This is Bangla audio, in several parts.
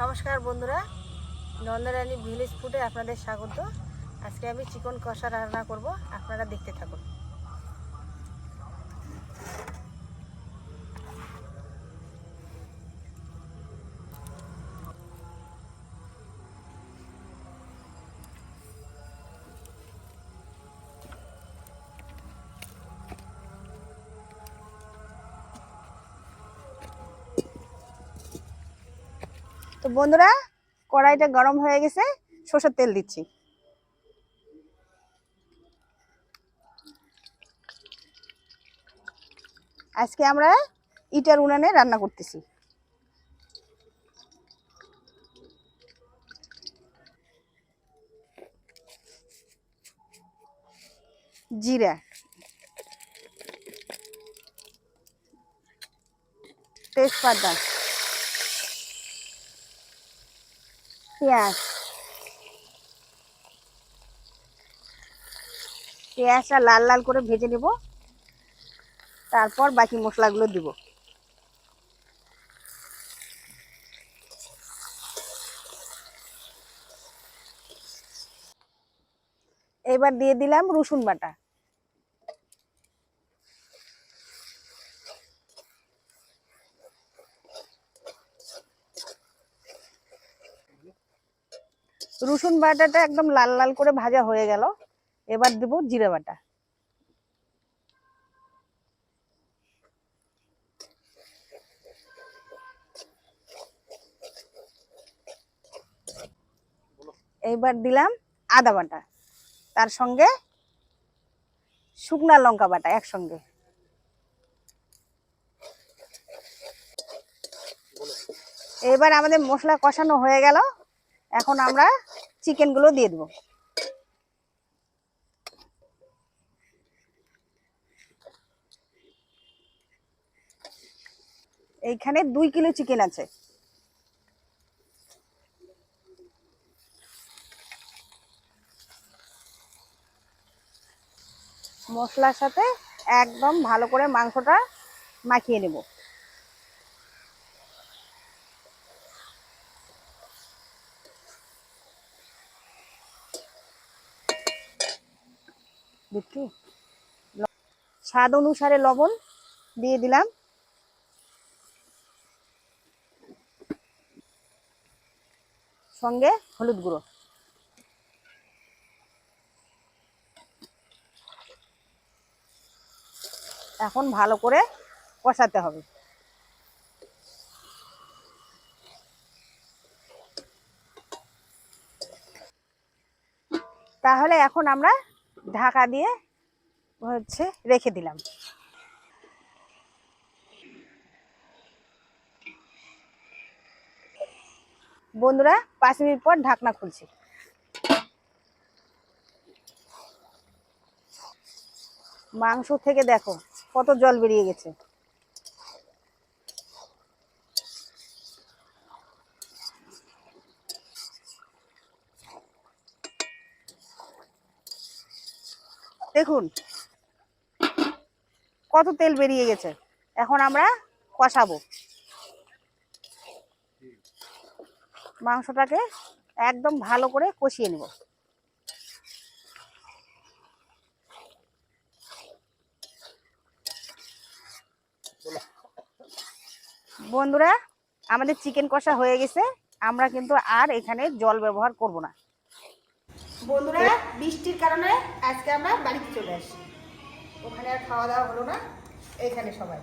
নমস্কার বন্ধুরা, নন্দরানী ভিলেজ ফুডে আপনাদের স্বাগত। আজকে আমি চিকেন কষা রান্না করব, আপনারা দেখতে থাকুন। তো বন্ধুরা, কড়াইটা গরম হয়ে গেছে, সরষের তেল দিচ্ছি। আজকে আমরা ইটার উনানে রান্না করতেছি। জিরা, তেজপাতা, পেঁয়াজ, পেঁয়াজটা লাল লাল করে ভেজে নেব, তারপর বাকি মশলাগুলো দিব। এবার দিয়ে দিলাম রসুন বাটা। রসুন বাটাটা একদম লাল লাল করে ভাজা হয়ে গেল, এবার দেব জিরা বাটা। এইবার দিলাম আদা বাটা, তার সঙ্গে শুকনা লঙ্কা বাটা একসঙ্গে। এবার আমাদের মশলা কষানো হয়ে গেল, এখন আমরা চিকেন গুলো দিয়ে দেবো। এইখানে 2 কিলো চিকেন আছে। মশলার সাথে একদম ভালো করে মাংসটা মাখিয়ে নেব। দেখি, স্বাদ অনুসারে লবণ দিয়ে দিলাম, সঙ্গে হলুদ গুঁড়ো। এখন ভালো করে কষাতে হবে। তাহলে এখন আমরা ঢাকা দিয়ে রেখে দিলাম। বন্ধুরা, 5 মিনিট পর ঢাকনা খুলছি। মাংস থেকে দেখো কত জল বেরিয়ে গেছে। দেখুন কত তেল বেরিয়ে গেছে। এখন আমরা কষাবো মাংসটাকে, একদম ভালো করে কষিয়ে নেব। বন্ধুরা, আমাদের চিকেন কষা হয়ে গেছে, আমরা কিন্তু আর এখানে জল ব্যবহার করব না। বন্ধুরা, বৃষ্টির কারণে আজকে আমরা বাড়িতে চলে আসি। ওখানে আর খাওয়া দাওয়া হলো না, এখানে সবাই।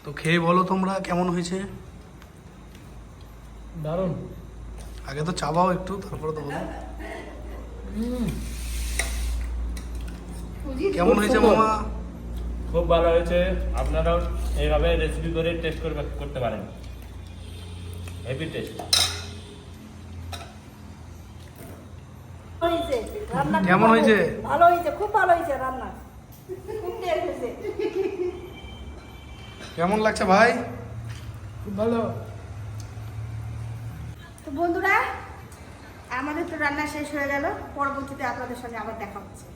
তো খেয়ে বলো তোমরা কেমন হয়েছে। দারুণ। আগে তো চাবাও একটু, তারপরে তো বলো কেমন হয়েছে মামা। খুব ভালো হয়েছে। আপনারাও এইভাবে রেসিপি করে টেস্ট করতে পারেন। Heavy taste. কেমন হয়েছে? ভালো হয়েছে, খুব ভালো হয়েছে রান্না, খুব টেস্ট হয়েছে। কেমন লাগছে ভাই? খুব ভালো। তো বন্ধুরা, আমাদের তো রান্না শেষ হয়ে গেল। পরবর্তীতে আপনাদের সঙ্গে আবার দেখা হচ্ছে।